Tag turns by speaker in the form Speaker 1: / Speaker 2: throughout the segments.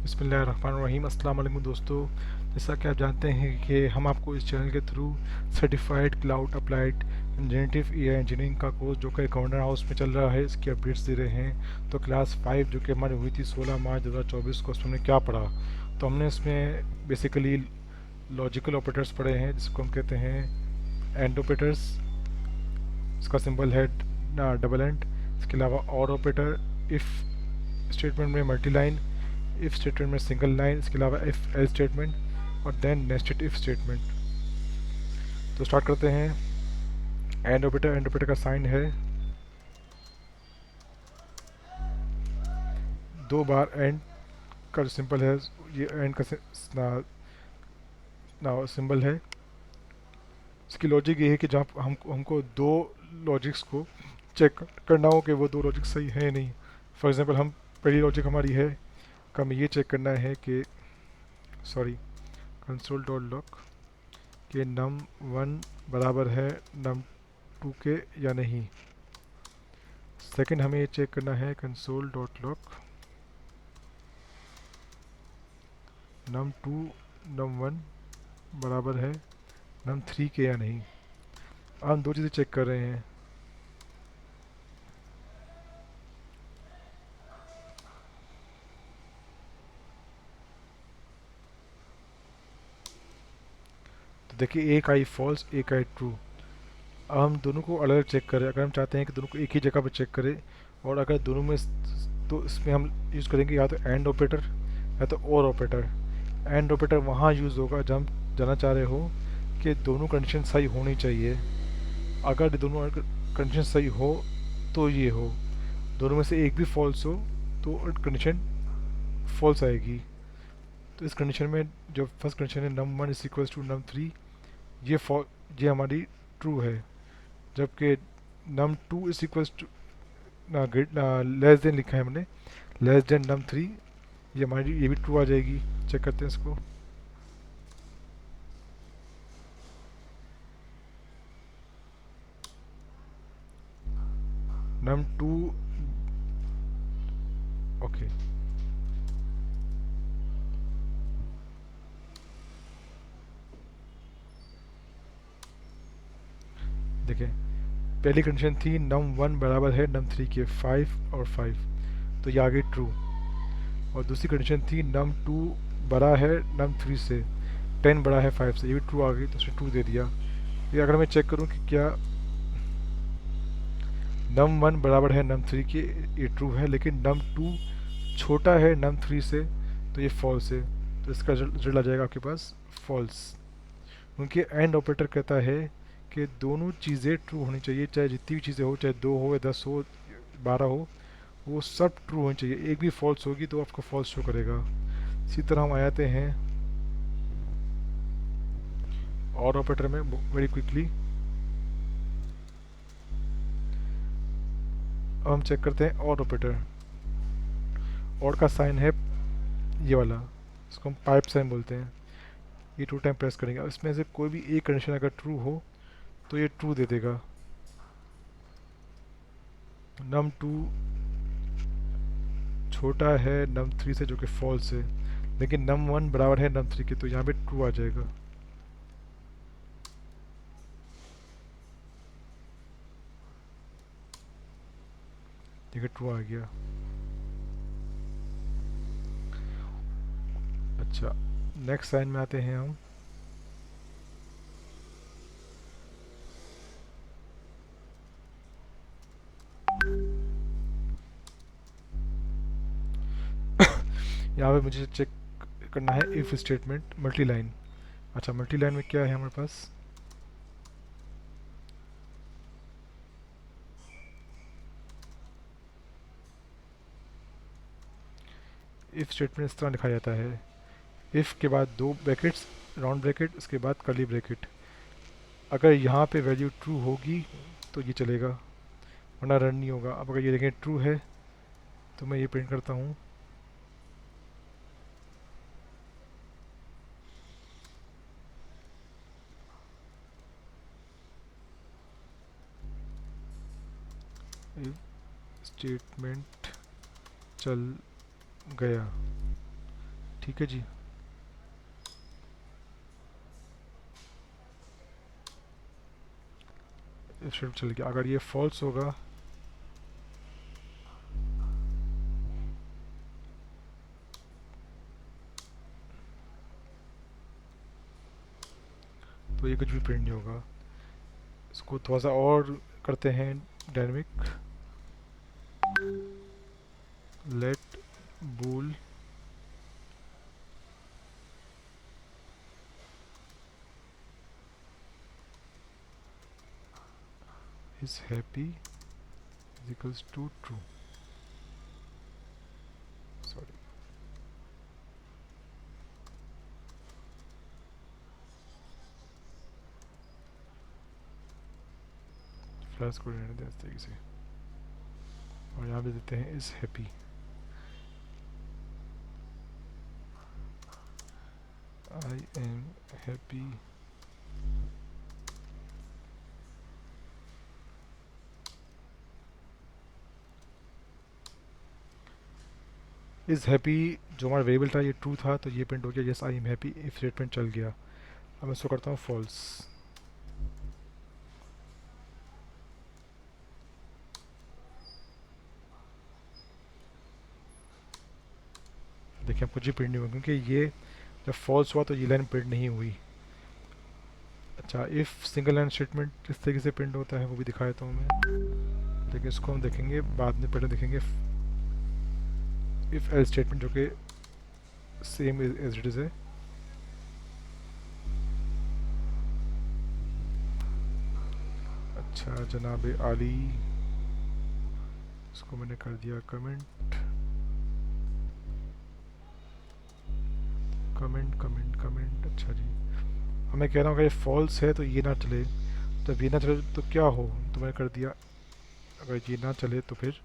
Speaker 1: बिस्मिल्लाहिर्रहमानिर्रहीम। अस्सलाम वालेकुम दोस्तों। जैसा कि आप जानते हैं कि हम आपको इस चैनल के through certified cloud applied generative AI engineering का कोर्स जो कि गवर्नर हाउस में चल रहा है इसकी अपडेट्स दे रहे हैं। तो क्लास 5 जो कि हमारी हुई थी 16 मार्च 2024 को, उसमें हमने क्या पढ़ा? तो हमने इसमें बेसिकली लॉजिकल ऑपरेटर्स पढ़े हैं जिसको हम कहते हैं एंड ऑपरेटर्स। इसका सिंबल है डबल एंड। इसके अलावा और ऑपरेटर, इफ़ स्टेटमेंट में मल्टी लाइन, इफ स्टेटमेंट में सिंगल लाइन, इसके अलावा इफ एल स्टेटमेंट और देन नेस्टेड इफ स्टेटमेंट। तो स्टार्ट करते हैं। एंड ऑपरेटर का साइन है दो बार एंड का जो सिंबल है, ये एंड का सिंबल है। इसकी लॉजिक ये है कि जहाँ हमको दो लॉजिक्स को चेक करना हो कि वो दो लॉजिक सही है नहीं। फॉर एग्जांपल हम पहली लॉजिक हमारी है कि हमें ये चेक करना है कि सॉरी कंसोल डॉट लॉग कि नम वन बराबर है नम टू के या नहीं। सेकंड हमें ये चेक करना है console dot log num two num one बराबर है नम थ्री के या नहीं। हम दो चीज़ें चेक कर रहे हैं। तो देखिए एक आई फॉल्स एक आई ट्रू। अब हम दोनों को अलग अलग चेक करें। अगर हम चाहते हैं कि दोनों को एक ही जगह पर चेक करें और अगर दोनों में, तो इसमें हम यूज़ करेंगे या तो एंड ऑपरेटर या तो और ऑपरेटर। एंड ऑपरेटर वहाँ यूज़ होगा जब हम जानना चाह रहे हो कि दोनों कंडीशन सही होनी चाहिए। अगर दोनों कंडीशन सही हो तो ये हो, दोनों में से एक भी फॉल्स हो तो कंडीशन फॉल्स आएगी। तो इस कंडीशन में जो फर्स्ट कंडीशन है num one is equals to num three, ये फॉल ये हमारी ट्रू है। जबकि num two is equals to less than लिखा है हमने, लेस देन नम थ्री, ये हमारी ये भी ट्रू आ जाएगी। चेक करते हैं इसको। नम टू ओके, देखिए पहली कंडीशन थी नम वन बराबर है नम थ्री के, 5 और 5, तो ये आ गई ट्रू। और दूसरी कंडीशन थी नम टू बड़ा है नम थ्री से, 10 बड़ा है 5 से, ये भी ट्रू आ गई, तो उसने ट्रू दे दिया। ये अगर मैं चेक करूँ कि क्या नम वन बराबर है नम थ्री के, ये ट्रू है, लेकिन नम टू छोटा है नम थ्री से, तो ये फॉल्स है। तो इसका रिजल्ट आ जाएगा आपके पास फॉल्स। क्योंकि एंड ऑपरेटर कहता है कि दोनों चीज़ें ट्रू होनी चाहिए, चाहे जितनी भी चीज़ें हो, चाहे 2 हो या 10 हो 12 हो, वो सब ट्रू होनी चाहिए। एक भी फॉल्स होगी तो आपको फॉल्स शो करेगा। इसी तरह हम आ जाते हैं और ऑपरेटर में वेरी क्विकली। अब हम चेक करते हैं और ऑपरेटर। और का साइन है ये वाला, इसको हम पाइप साइन बोलते हैं। ये 2 टाइम प्रेस करेंगे। अब इसमें से कोई भी एक कंडीशन अगर ट्रू हो तो ये ट्रू दे देगा। नम टू छोटा है नम थ्री से, जो कि फॉल्स है, लेकिन नम वन बराबर है नम थ्री के, तो यहाँ पे ट्रू आ जाएगा। देखिए ट्रू आ गया। अच्छा, नेक्स्ट साइन में आते हैं हम। यहाँ पे मुझे चेक करना है इफ़ स्टेटमेंट मल्टी लाइन। अच्छा, मल्टी लाइन में क्या है हमारे पास? इफ़ स्टेटमेंट इस तरह लिखा जाता है, इफ़ के बाद दो ब्रैकेट्स, राउंड ब्रैकेट, उसके बाद कर्ली ब्रैकेट। अगर यहाँ पे वैल्यू ट्रू होगी तो ये चलेगा, वरना रन नहीं होगा। अब अगर ये देखें ट्रू है तो मैं ये प्रिंट करता हूँ। इफ स्टेटमेंट चल गया, ठीक है जी। स्टेटमेंट चल गया। अगर ये फॉल्स होगा तो ये कुछ भी प्रिंट नहीं होगा। इसको थोड़ा सा और करते हैं dynamic. Let bool is happy is equals to true. Sorry, flash को रहने दें इस तरीके से। और यहाँ पे देते हैं is happy. I am happy is happy. जो हमारा वेरिएबल था ये ट्रू था तो ये प्रिंट हो गया yes I am happy. If statement चल गया। अब मैं इसको करता हूँ फॉल्स। देखिए अब कुछ भी प्रिंट नहीं हुआ क्योंकि ये जब फॉल्स हुआ तो ये लाइन प्रिंट नहीं हुई। अच्छा, इफ़ सिंगल लाइन स्टेटमेंट किस तरीके से प्रिंट होता है वो भी दिखा देता हूँ मैं, लेकिन इसको हम देखेंगे बाद में। पहले देखेंगे इफ़ एल स्टेटमेंट जो कि सेम एज इट इज़ है। अच्छा जनाब आली, इसको मैंने कर दिया कमेंट कमेंट कमेंट कमेंट। अच्छा जी, मैं कह रहा हूँ अगर ये फॉल्स है तो ये ना चले। जब ये ना चले तो क्या हो, तो मैंने कर दिया अगर ये ना चले तो फिर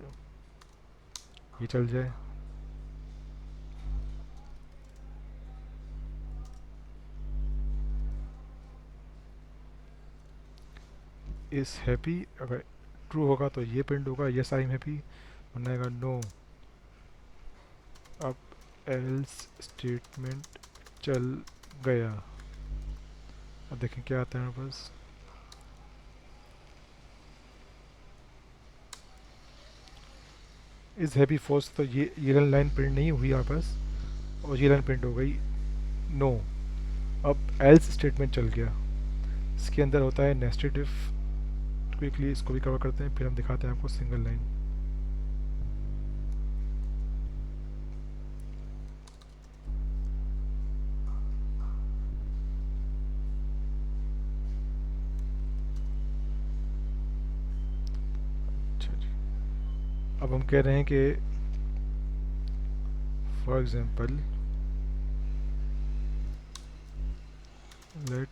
Speaker 1: ये चल जाए। इज़ हैप्पी अगर ट्रू होगा तो ये प्रिंट होगा यस आई एम हैप्पी, वरना आएगा नो। अब एल्स स्टेटमेंट चल गया। अब देखें क्या आता है मेरे पास। इज़ हैप्पी फॉल्स तो ये लाइन प्रिंट नहीं हुई यहाँ पास, और ये लाइन प्रिंट हो गई नो। अब एल्स स्टेटमेंट चल गया। इसके अंदर होता है नेस्टेड इफ। क्विकली इसको भी कवर करते हैं फिर हम दिखाते हैं आपको सिंगल लाइन। अच्छा जी, अब हम कह रहे हैं कि for example let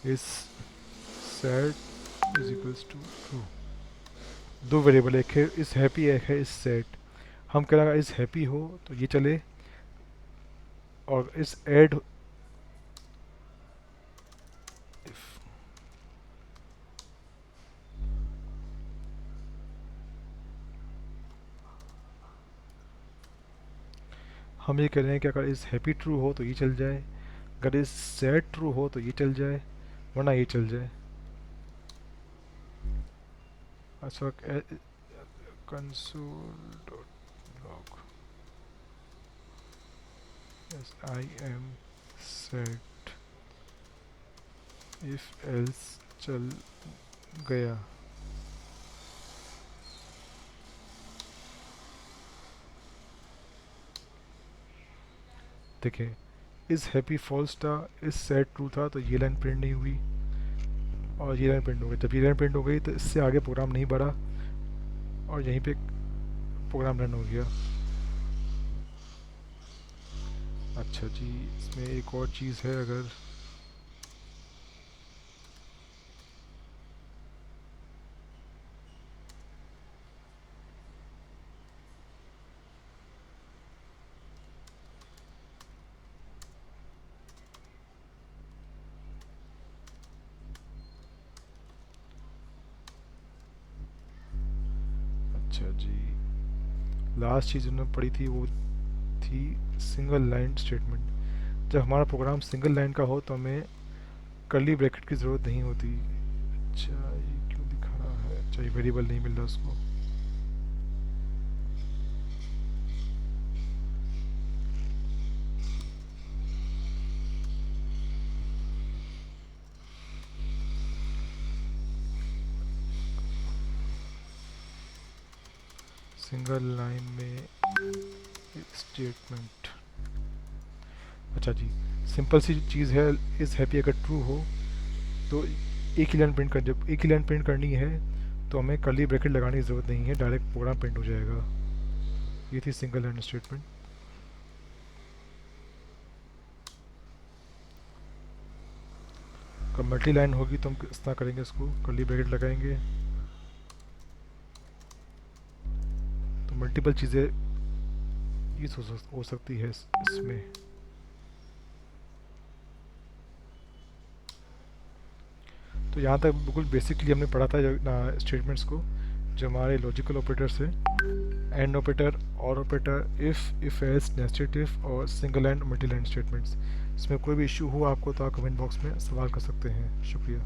Speaker 1: is set is equals to true. दो वेरिएबल, एक है इस हैप्पी एक है इस सेट। हम कह रहे हैं इस हैप्पी हो तो ये चले, और इस ऐड हम ये कह रहे हैं कि अगर इस हैप्पी ट्रू हो तो ये चल जाए, अगर इस सेट ट्रू हो तो ये चल जाए, वरना ये चल जाए। अच्छा, console dot log S I am set if else चल गया। देखिए इस हैप्पी फॉल्स था, इस सेट ट्रू था तो ये लाइन प्रिंट नहीं हुई, और ये लाइन प्रिंट हो गई। जब ये लाइन प्रिंट हो गई तो इससे आगे प्रोग्राम नहीं बढ़ा, और यहीं पे प्रोग्राम रन हो गया। अच्छा जी, इसमें एक और चीज़ है। अगर अच्छा जी, लास्ट चीज़ उन्होंने पढ़ी थी वो थी सिंगल लाइन स्टेटमेंट। जब हमारा प्रोग्राम सिंगल लाइन का हो तो हमें कर्ली ब्रैकेट की ज़रूरत नहीं होती। अच्छा ये क्यों दिखा रहा है, अच्छा ये वेरिएबल नहीं मिल रहा उसको। सिंगल लाइन में स्टेटमेंट, अच्छा जी, सिंपल सी चीज़ है, इज़ हैप्पी अगर ट्रू हो तो एक ही लाइन प्रिंट कर, जब एक ही लाइन प्रिंट करनी है तो हमें कर्ली ब्रैकेट लगाने की ज़रूरत नहीं है, डायरेक्ट प्रोग्राम प्रिंट हो जाएगा। ये थी सिंगल लाइन स्टेटमेंट। कब मल्टी लाइन होगी तो हम किस तरह करेंगे, इसको कर्ली ब्रैकेट लगाएंगे तो मल्टीपल चीज़ें यूज हो सकती है इसमें। तो यहाँ तक बिल्कुल बेसिकली हमने पढ़ा था स्टेटमेंट्स को, जो हमारे लॉजिकल ऑपरेटर्स है, and operator, or operator, if else, nested if और single and multi line statements. इसमें कोई भी इशू हो आपको तो आप कमेंट बॉक्स में सवाल कर सकते हैं। शुक्रिया।